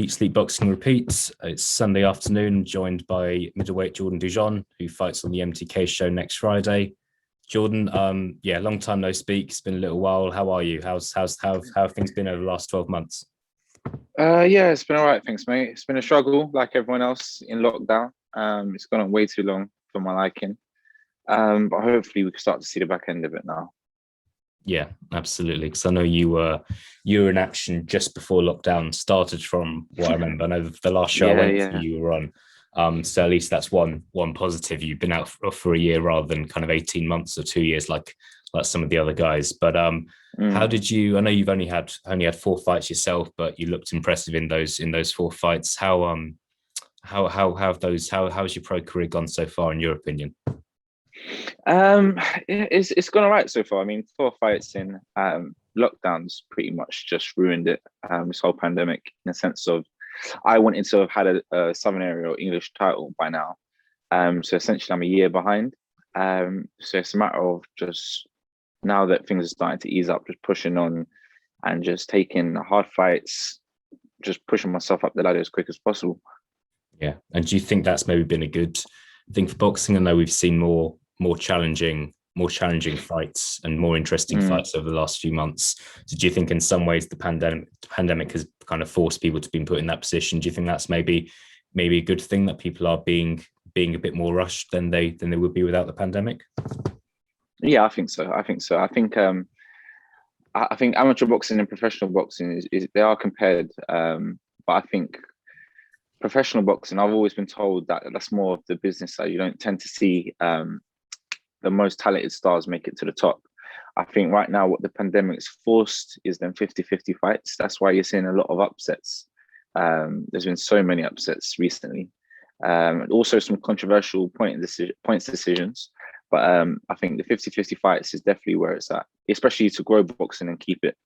Eat, Sleep, Boxing, Repeat. It's Sunday afternoon, joined by middleweight Jordan Dujon, who fights on the MTK show next Friday. Jordan, long time no speak. It's been a little while. How are you? How have things been over the last 12 months? Yeah, it's been all right, thanks, mate. It's been a struggle, like everyone else in lockdown. It's gone on way too long for my liking. But hopefully we can start to see the back end of it now. Yeah, absolutely. Because I know you were in action just before lockdown started. From what I remember, I know the last show I went to, you were on. So at least that's one positive. You've been out for a year rather than kind of 18 months or 2 years like some of the other guys. But how did you? I know you've only had 4 fights yourself, but you looked impressive in those 4 fights. How's your pro career gone so far, in your opinion? It's gone all right so far. I mean, 4 fights in, lockdowns pretty much just ruined it. This whole pandemic, in the sense of, I wanted to have had a Southern Area or English title by now. So essentially I'm a year behind. So it's a matter of just, now that things are starting to ease up, just pushing on and just taking hard fights, just pushing myself up the ladder as quick as possible. Yeah. And do you think that's maybe been a good thing for boxing? I know we've seen more challenging fights and more interesting fights over the last few months. So do you think in some ways the pandemic has kind of forced people to be put in that position? Do you think that's maybe a good thing, that people are being a bit more rushed than they would be without the pandemic? Yeah, I think so. I think amateur boxing and professional boxing is they are compared. But I think professional boxing, I've always been told that that's more of the business side. You don't tend to see the most talented stars make it to the top. I think right now what the pandemic's forced is them 50-50 fights. That's why you're seeing a lot of upsets. There's been so many upsets recently. Also some controversial points decisions. But I think the 50-50 fights is definitely where it's at, especially to grow boxing and keep it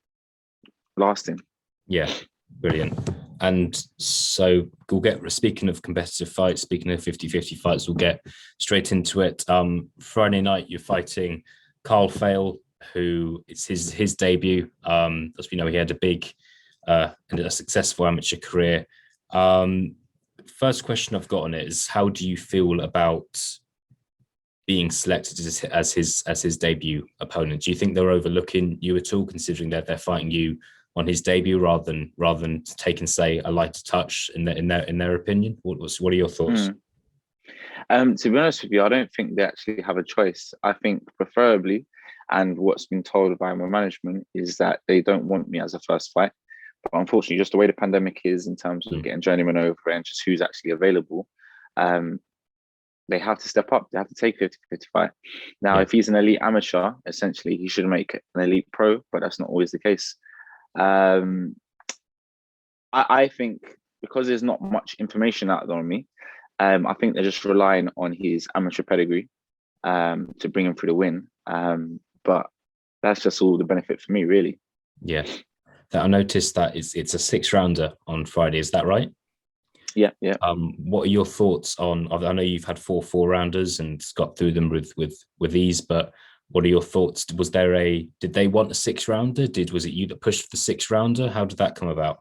lasting. Yeah, brilliant. And so we'll get, speaking of competitive fights, speaking of 50-50 fights, we'll get straight into it. Friday night, you're fighting Carl Fail, who it's his debut. As we know, he had a big and a successful amateur career. First question I've got on it is, how do you feel about being selected as his debut opponent? Do you think they're overlooking you at all, considering that they're fighting you on his debut rather than taking, say, a lighter touch in their opinion? What are your thoughts? To be honest with you, I don't think they actually have a choice. I think preferably, and what's been told by my management, is that they don't want me as a first fight. But unfortunately, just the way the pandemic is in terms of getting journeyman over and just who's actually available, they have to step up. They have to take 50-50 fight. Now, if he's an elite amateur, essentially, he should make an elite pro, but that's not always the case. I think because there's not much information out there on me, I think they're just relying on his amateur pedigree to bring him through the win. But that's just all the benefit for me, really. Yeah. I noticed that it's a 6-rounder on Friday. Is that right? Yeah. What are your thoughts on? I know you've had 4 4-rounders and got through them with ease, but what are your thoughts? Did they want a 6-rounder? Was it you that pushed for the 6-rounder? How did that come about?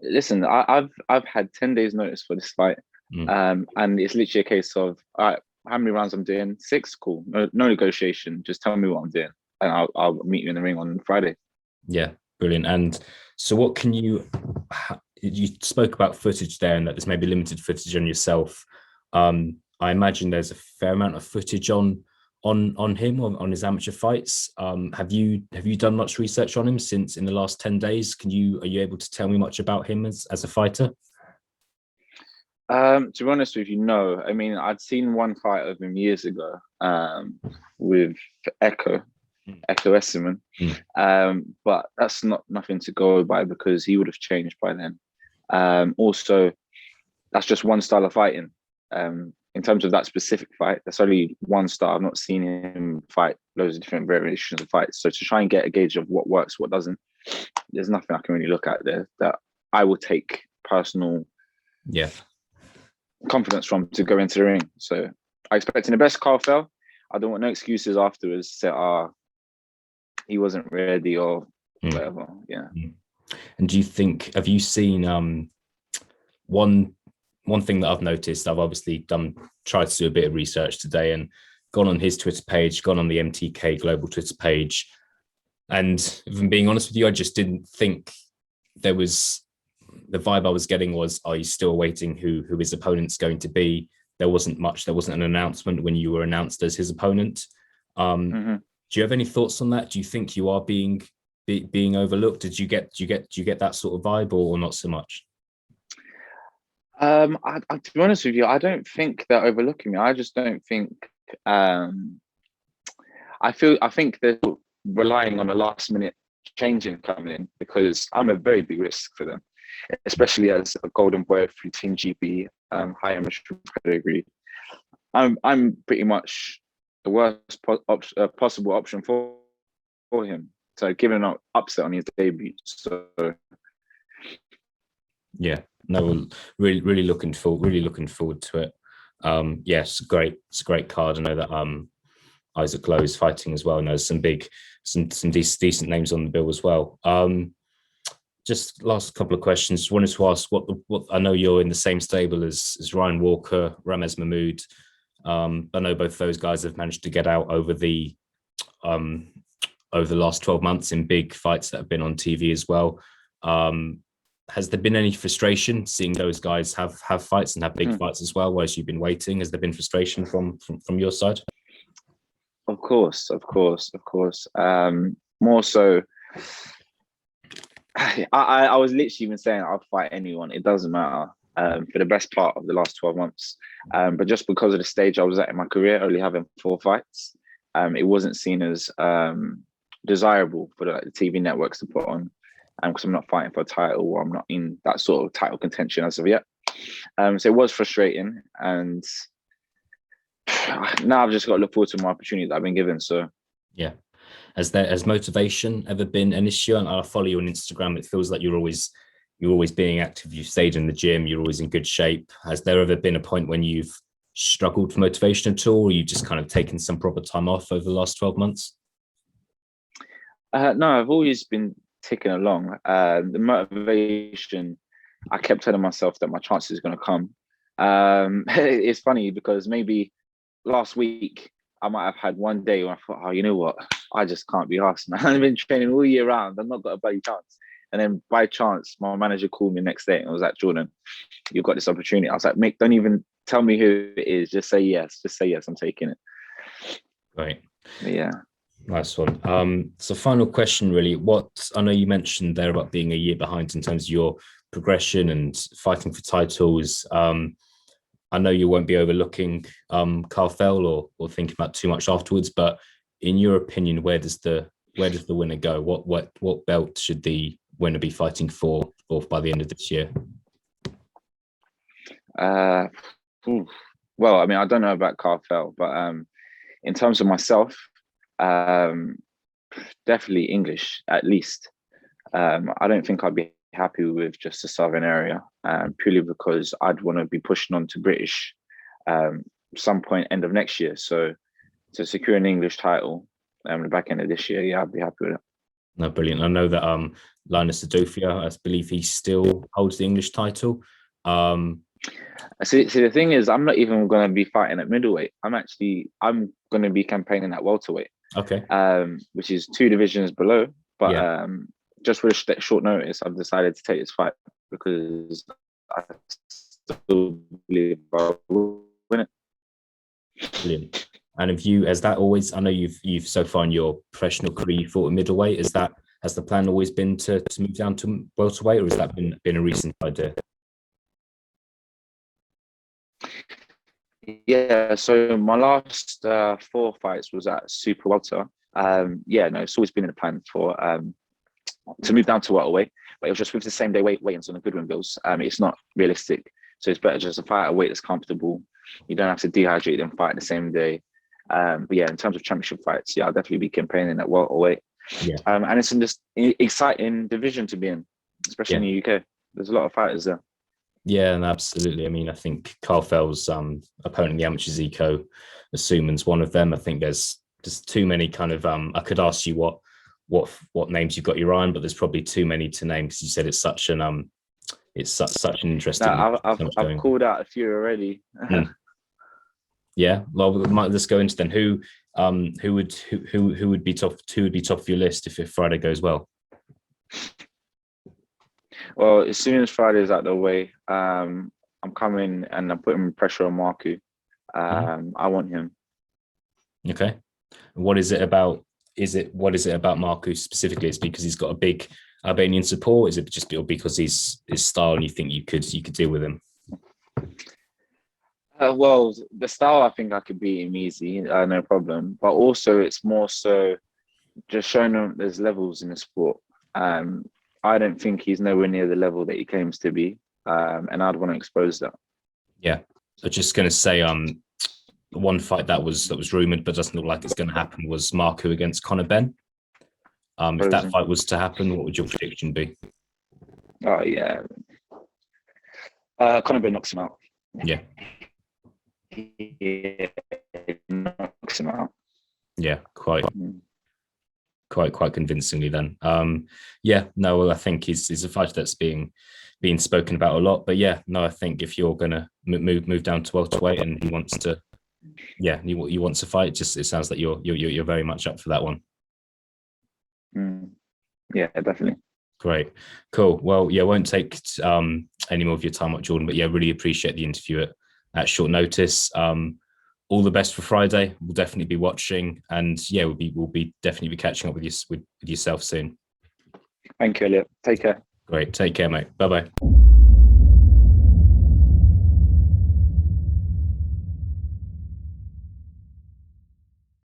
Listen, I've had 10 days notice for this fight, and it's literally a case of, all right, how many rounds I'm doing? 6, cool. No negotiation. Just tell me what I'm doing, and I'll meet you in the ring on Friday. Yeah, brilliant. And so, what can you spoke about footage there, and that there's maybe limited footage on yourself. I imagine there's a fair amount of footage on him, on his amateur fights. Have you done much research on him since in the last 10 days? Are you able to tell me much about him as a fighter? To be honest with you, no. I mean, I'd seen one fight of him years ago with Echo Esserman. But that's nothing to go by, because he would have changed by then. Also, that's just one style of fighting. In terms of that specific fight, that's only one style. I've not seen him fight loads of different variations of fights. So to try and get a gauge of what works, what doesn't, there's nothing I can really look at there that I will take personal confidence from to go into the ring. So I expect in the best Carl fell. I don't want no excuses afterwards to say, he wasn't ready or whatever. Yeah. And do you think, have you seen one thing that I've noticed? I've obviously tried to do a bit of research today and gone on his Twitter page, gone on the MTK Global Twitter page, and if I'm being honest with you, I just didn't think there was, the vibe I was getting was, are you still awaiting who his opponent's going to be? There wasn't an announcement when you were announced as his opponent. Do you have any thoughts on that? Do you think you are being overlooked? Did you get that sort of vibe, or not so much? To be honest with you, I don't think they're overlooking me. I just don't think. I think they're relying on a last minute changing coming in, because I'm a very big risk for them, especially as a golden boy through Team GB, high amateur pedigree. I'm pretty much the worst possible option for him. So giving an upset on his debut. So yeah, no, really looking forward to it. Yes, it's a great card. I know that Isaac Lowe is fighting as well. I know some decent names on the bill as well. Just last couple of questions. Wanted to ask what I know you're in the same stable as Ryan Walker, Ramez Mahmood. I know both those guys have managed to get out over the last 12 months in big fights that have been on TV as well. Has there been any frustration seeing those guys have fights and have big fights as well, whilst you've been waiting? Has there been frustration from your side? Of course. More so, I was literally even saying I'll fight anyone. It doesn't matter. For the best part of the last 12 months. But just because of the stage I was at in my career, only having 4 fights, it wasn't seen as desirable for the TV networks to put on, because I'm not fighting for a title, or I'm not in that sort of title contention as of yet. So it was frustrating, and now I've just got to look forward to my opportunity that I've been given. So yeah. Has motivation ever been an issue? And I follow you on Instagram. It feels like you're always being active. You've stayed in the gym. You're always in good shape. Has there ever been a point when you've struggled for motivation at all, or you've just kind of taken some proper time off over the last 12 months? No, I've always been ticking along. The motivation, I kept telling myself that my chances are going to come. It's funny because maybe last week I might have had one day where I thought, oh, you know what? I just can't be asked, man. I've been training all year round. I've not got a bloody chance. And then by chance, my manager called me the next day and was like, Jordan, you've got this opportunity. I was like, mate, don't even tell me who it is. Just say yes. Just say yes. I'm taking it. Right. But yeah. Nice one. So final question, really. I know you mentioned there about being a year behind in terms of your progression and fighting for titles. I know you won't be overlooking Carl Fell or thinking about too much afterwards, but in your opinion, where does the winner go? What belt should the winner be fighting for by the end of this year? Well, I mean, I don't know about Carl Fell, but in terms of myself, definitely English at least. I don't think I'd be happy with just the southern area, purely because I'd want to be pushing on to British some point end of next year. So to secure an English title the back end of this year, yeah, I'd be happy with it. No, brilliant. I know that Linus Adofia, I believe he still holds the English title. See, the thing is, I'm not even going to be fighting at middleweight. I'm going to be campaigning at welterweight. Okay. Which is 2 divisions below. But just with a short notice, I've decided to take this fight because I still believe I will win it. Brilliant. And has that always? I know you've so far in your professional career you fought at middleweight. Has the plan always been to move down to welterweight, or has that been a recent idea? Yeah, so my last 4 fights was at super welter. It's always been in the plan for to move down to welterweight, but it was just with the same day weigh-ins on the Goodwin bills. It's not realistic, so it's better just to fight at a weight that's comfortable. You don't have to dehydrate and fight the same day. But yeah, in terms of championship fights, I'll definitely be campaigning at welterweight. Yeah. And it's in this exciting division to be in, especially in the UK. There's a lot of fighters there. Yeah, and absolutely. I mean, I think Carl Fell's opponent in the amateurs eco, Assumans, one of them. I think there's just too many kind of. I could ask you what what names you've got your eye on, but there's probably too many to name because you said it's such an interesting. No, I've called out a few already. Yeah, well, let's go into then. Who would be top of your list if Friday goes well? Well, as soon as Friday's out the way, I'm coming and I'm putting pressure on Marku. I want him. Okay. What is it about? What is it about Marku specifically? It's because he's got a big Albanian support. Is it just because he's his style and you think you could deal with him? Well, the style, I think I could beat him easy, no problem. But also, it's more so just showing him there's levels in the sport. I don't think he's nowhere near the level that he claims to be, and I'd want to expose that. Yeah, so just going to say, one fight that was rumored but doesn't look like it's going to happen was Marku against Conor Benn. If that fight was to happen, what would your prediction be? Oh yeah, Conor Benn knocks him out. Yeah. Yeah, knocks him out. Yeah, quite convincingly then. Yeah, no, well, I think he's a fighter that's being spoken about a lot. But yeah, no, I think if you're gonna move down to welterweight and he wants to, yeah, you want to fight, just it sounds like you're very much up for that one. Yeah, definitely. Great, cool. Well, yeah, I won't take any more of your time up, Jordan. But yeah, really appreciate the interview at short notice. All the best for Friday. We'll definitely be watching, and yeah, we'll be definitely be catching up with yourself soon. Thank you, Eliot. Take care. Great. Take care, mate. Bye bye.